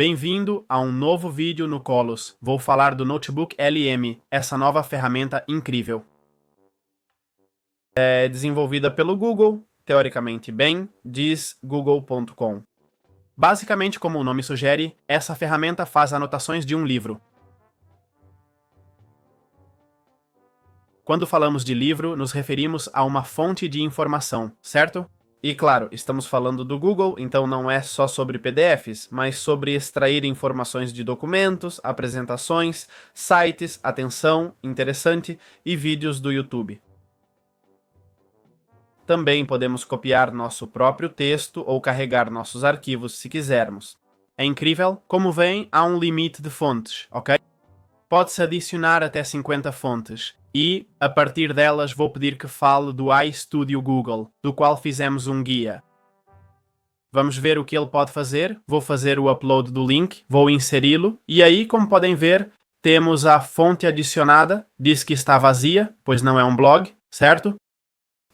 Bem-vindo a um novo vídeo no Colos. Vou falar do Notebook LM, essa nova ferramenta incrível. É desenvolvida pelo Google, teoricamente bem, diz google.com. Basicamente, como o nome sugere, essa ferramenta faz anotações de um livro. Quando falamos de livro, nos referimos a uma fonte de informação, certo? E claro, estamos falando do Google, então não é só sobre PDFs, mas sobre extrair informações de documentos, apresentações, sites, atenção, interessante e vídeos do YouTube. Também podemos copiar nosso próprio texto ou carregar nossos arquivos se quisermos. É incrível? Como veem, há um limite de fontes, ok? Pode-se adicionar até 50 fontes. E, a partir delas, vou pedir que fale do iStudio Google, do qual fizemos um guia. Vamos ver o que ele pode fazer. Vou fazer o upload do link, vou inseri-lo. E aí, como podem ver, temos a fonte adicionada. Diz que está vazia, pois não é um blog, certo?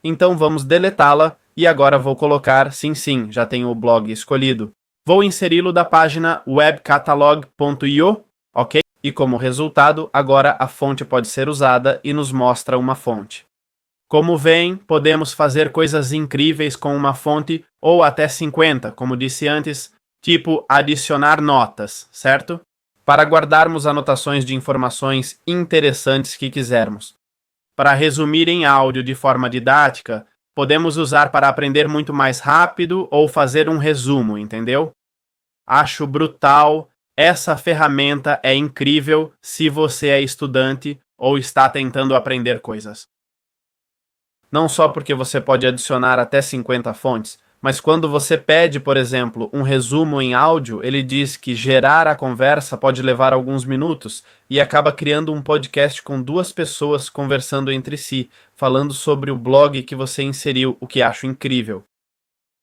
Então vamos deletá-la. E agora vou colocar, sim, já tenho o blog escolhido. Vou inseri-lo da página webcatalog.io, ok? E como resultado, agora a fonte pode ser usada e nos mostra uma fonte. Como veem, podemos fazer coisas incríveis com uma fonte ou até 50, como disse antes, tipo adicionar notas, certo? Para guardarmos anotações de informações interessantes que quisermos. Para resumir em áudio de forma didática, podemos usar para aprender muito mais rápido ou fazer um resumo, entendeu? Acho brutal. Essa ferramenta é incrível se você é estudante ou está tentando aprender coisas. Não só porque você pode adicionar até 50 fontes, mas quando você pede, por exemplo, um resumo em áudio, ele diz que gerar a conversa pode levar alguns minutos e acaba criando um podcast com duas pessoas conversando entre si, falando sobre o blog que você inseriu, o que acho incrível.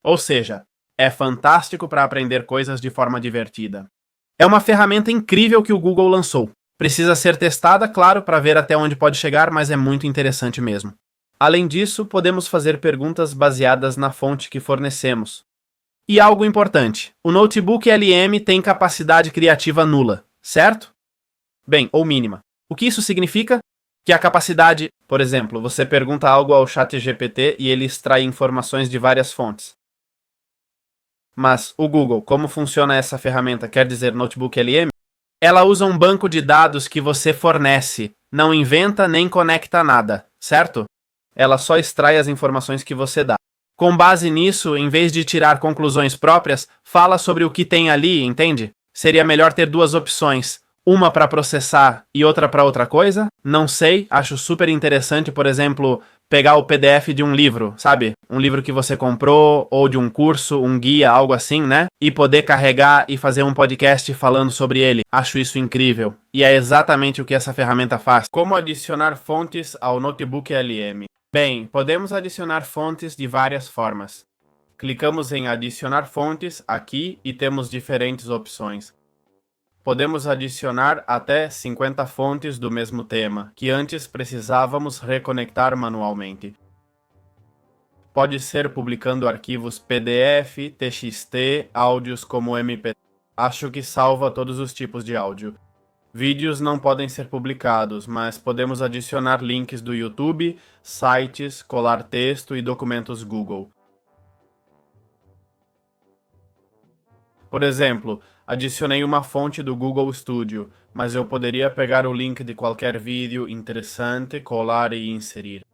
Ou seja, é fantástico para aprender coisas de forma divertida. É uma ferramenta incrível que o Google lançou. Precisa ser testada, claro, para ver até onde pode chegar, mas é muito interessante mesmo. Além disso, podemos fazer perguntas baseadas na fonte que fornecemos. E algo importante, o Notebook LM tem capacidade criativa nula, certo? Bem, ou mínima. O que isso significa? Que a capacidade, por exemplo, você pergunta algo ao ChatGPT e ele extrai informações de várias fontes. Mas o Google, como funciona essa ferramenta, quer dizer Notebook LM? Ela usa um banco de dados que você fornece, não inventa nem conecta nada, certo? Ela só extrai as informações que você dá. Com base nisso, em vez de tirar conclusões próprias, fala sobre o que tem ali, entende? Seria melhor ter duas opções, uma para processar e outra para outra coisa? Não sei, acho super interessante, por exemplo, pegar o PDF de um livro, sabe? Um livro que você comprou, ou de um curso, um guia, algo assim, né? E poder carregar e fazer um podcast falando sobre ele. Acho isso incrível. E é exatamente o que essa ferramenta faz. Como adicionar fontes ao Notebook LM? Bem, podemos adicionar fontes de várias formas. Clicamos em adicionar fontes aqui e temos diferentes opções. Podemos adicionar até 50 fontes do mesmo tema, que antes precisávamos reconectar manualmente. Pode ser publicando arquivos PDF, TXT, áudios como MP3. Acho que salva todos os tipos de áudio. Vídeos não podem ser publicados, mas podemos adicionar links do YouTube, sites, colar texto e documentos Google. Por exemplo, adicionei uma fonte do Google Studio, mas eu poderia pegar o link de qualquer vídeo interessante, colar e inserir.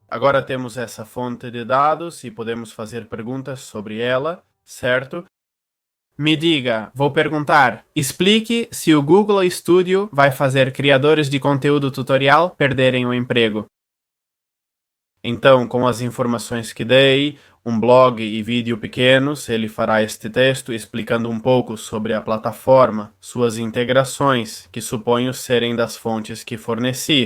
Agora temos essa fonte de dados e podemos fazer perguntas sobre ela, certo? Me diga, vou perguntar, explique se o Google Studio vai fazer criadores de conteúdo tutorial perderem o emprego. Então, com as informações que dei, um blog e vídeo pequenos, ele fará este texto explicando um pouco sobre a plataforma, suas integrações, que suponho serem das fontes que forneci.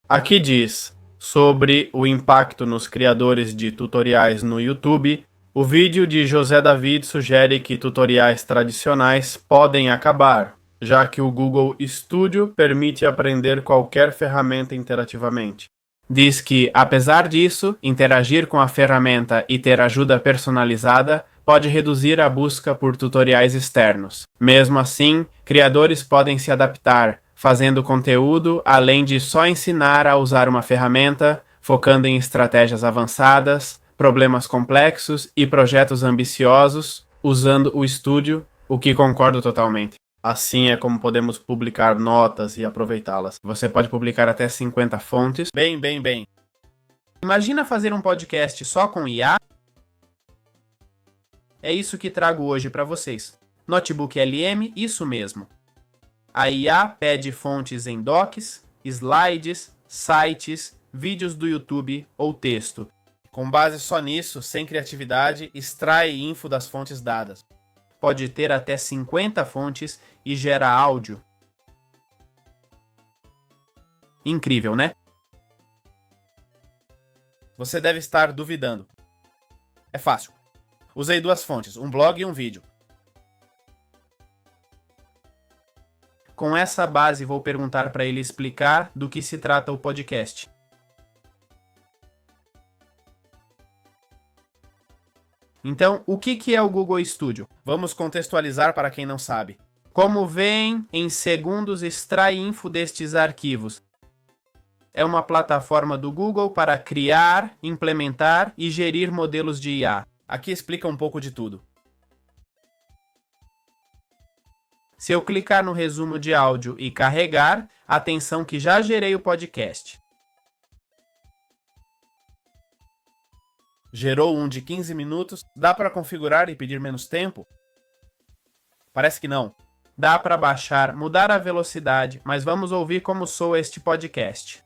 Aqui diz sobre o impacto nos criadores de tutoriais no YouTube. O vídeo de José David sugere que tutoriais tradicionais podem acabar, já que o Google Studio permite aprender qualquer ferramenta interativamente. Diz que, apesar disso, interagir com a ferramenta e ter ajuda personalizada pode reduzir a busca por tutoriais externos. Mesmo assim, criadores podem se adaptar, fazendo conteúdo além de só ensinar a usar uma ferramenta, focando em estratégias avançadas, problemas complexos e projetos ambiciosos, usando o estúdio, o que concordo totalmente. Assim é como podemos publicar notas e aproveitá-las. Você pode publicar até 50 fontes. Bem. Imagina fazer um podcast só com IA? É isso que trago hoje para vocês. Notebook LM, isso mesmo. A IA pede fontes em docs, slides, sites, vídeos do YouTube ou texto. Com base só nisso, sem criatividade, extrai info das fontes dadas. Pode ter até 50 fontes e gera áudio. Incrível, né? Você deve estar duvidando. É fácil. Usei duas fontes, um blog e um vídeo. Com essa base, vou perguntar para ele explicar do que se trata o podcast. Então, o que é o Google Studio? Vamos contextualizar para quem não sabe. Como veem, em segundos extrai info destes arquivos. É uma plataforma do Google para criar, implementar e gerir modelos de IA. Aqui explica um pouco de tudo. Se eu clicar no resumo de áudio e carregar, atenção que já gerei o podcast. Gerou um de 15 minutos. Dá para configurar e pedir menos tempo? Parece que não. Dá para baixar, mudar a velocidade, mas vamos ouvir como soa este podcast.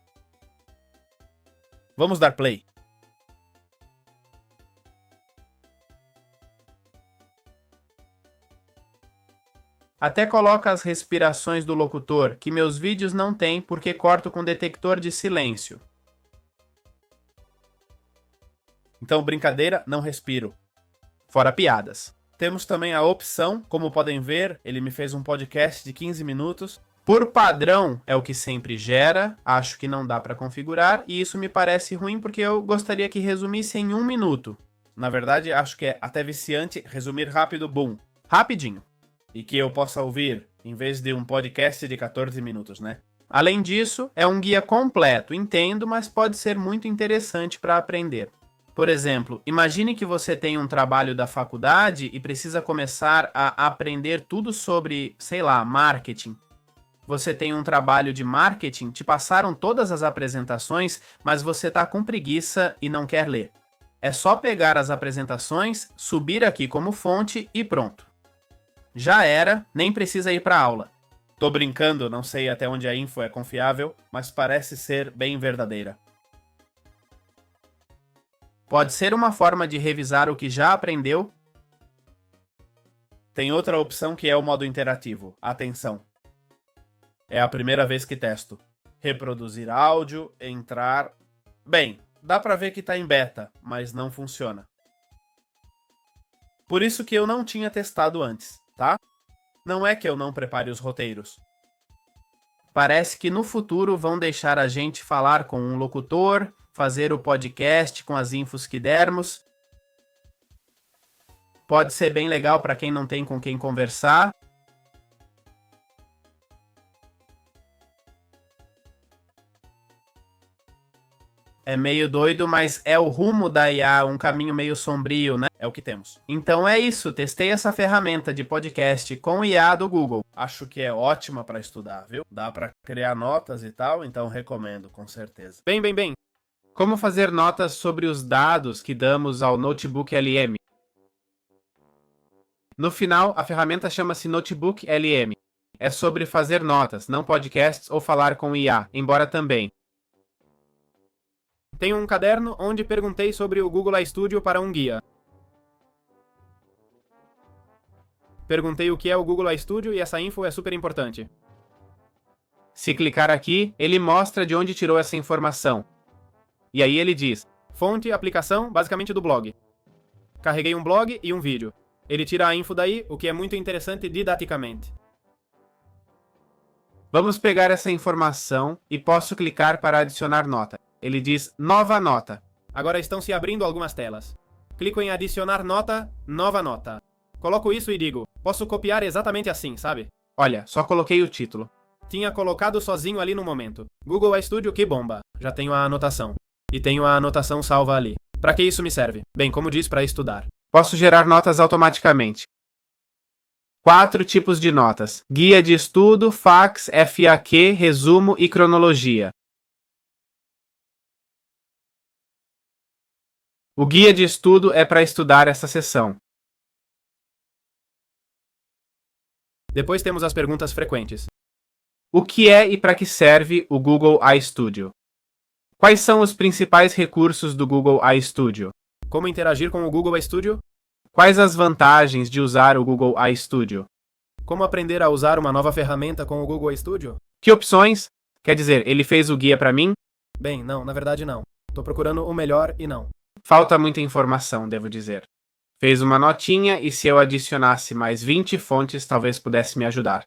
Vamos dar play. Até coloca as respirações do locutor, que meus vídeos não têm porque corto com detector de silêncio. Então, brincadeira, não respiro. Fora piadas. Temos também a opção, como podem ver, ele me fez um podcast de 15 minutos. Por padrão, é o que sempre gera, acho que não dá para configurar, e isso me parece ruim porque eu gostaria que resumisse em 1 minuto. Na verdade, acho que é até viciante resumir rápido, boom, rapidinho. E que eu possa ouvir, em vez de um podcast de 14 minutos, né? Além disso, é um guia completo, entendo, mas pode ser muito interessante para aprender. Por exemplo, imagine que você tem um trabalho da faculdade e precisa começar a aprender tudo sobre, sei lá, marketing. Você tem um trabalho de marketing, te passaram todas as apresentações, mas você está com preguiça e não quer ler. É só pegar as apresentações, subir aqui como fonte e pronto. Já era, nem precisa ir para aula. Tô brincando, não sei até onde a info é confiável, mas parece ser bem verdadeira. Pode ser uma forma de revisar o que já aprendeu. Tem outra opção que é o modo interativo. Atenção! É a primeira vez que testo. Reproduzir áudio, entrar... Bem, dá pra ver que tá em beta, mas não funciona. Por isso que eu não tinha testado antes, tá? Não é que eu não prepare os roteiros. Parece que no futuro vão deixar a gente falar com um locutor, fazer o podcast com as infos que dermos. Pode ser bem legal para quem não tem com quem conversar. É meio doido, mas é o rumo da IA, um caminho meio sombrio, né? É o que temos. Então é isso, testei essa ferramenta de podcast com IA do Google. Acho que é ótima para estudar, viu? Dá para criar notas e tal, então recomendo, com certeza. Bem. Como fazer notas sobre os dados que damos ao Notebook LM? No final, a ferramenta chama-se Notebook LM. É sobre fazer notas, não podcasts ou falar com IA, embora também. Tenho um caderno onde perguntei sobre o Google Studio para um guia. Perguntei o que é o Google Studio e essa info é super importante. Se clicar aqui, ele mostra de onde tirou essa informação. E aí ele diz, fonte, aplicação, basicamente do blog. Carreguei um blog e um vídeo. Ele tira a info daí, o que é muito interessante didaticamente. Vamos pegar essa informação e posso clicar para adicionar nota. ele diz nova nota. Agora estão se abrindo algumas telas. Clico em adicionar nota, nova nota. Coloco isso e digo, posso copiar exatamente assim, sabe? Olha, só coloquei o título. Tinha colocado sozinho ali no momento. Google Studio, que bomba. Já tenho a anotação. E tenho a anotação salva ali. Para que isso me serve? Bem, como diz, para estudar. Posso gerar notas automaticamente. 4 tipos de notas: guia de estudo, fax, FAQ, resumo e cronologia. O guia de estudo é para estudar essa sessão. Depois temos as perguntas frequentes. O que é e para que serve o Google iStudio? Quais são os principais recursos do Google iStudio? Como interagir com o Google Studio? Quais as vantagens de usar o Google iStudio? Como aprender a usar uma nova ferramenta com o Google Studio? Que opções? Quer dizer, ele fez o guia para mim? Bem, não, na verdade não. Tô procurando o melhor e não. Falta muita informação, devo dizer. Fez uma notinha e se eu adicionasse mais 20 fontes, talvez pudesse me ajudar.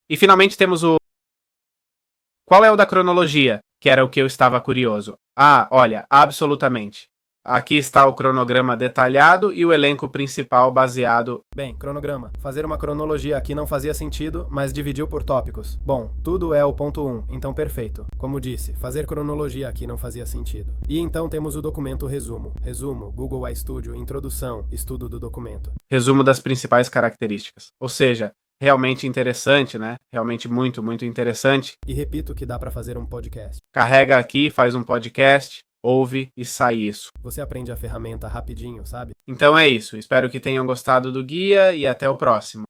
E finalmente temos o... Qual é o da cronologia? Que era o que eu estava curioso. Ah, olha, absolutamente. Aqui está o cronograma detalhado e o elenco principal baseado... Bem, cronograma. Fazer uma cronologia aqui não fazia sentido, mas dividiu por tópicos. Bom, tudo é o ponto 1, então perfeito. Como disse, fazer cronologia aqui não fazia sentido. E então temos o documento resumo. Resumo, Google iStudio, introdução, estudo do documento. Resumo das principais características. Ou seja, realmente interessante, né? Realmente muito, muito interessante. E repito que dá para fazer um podcast. Carrega aqui, faz um podcast... ouve e sai isso. Você aprende a ferramenta rapidinho, sabe? Então é isso. Espero que tenham gostado do guia e até o próximo.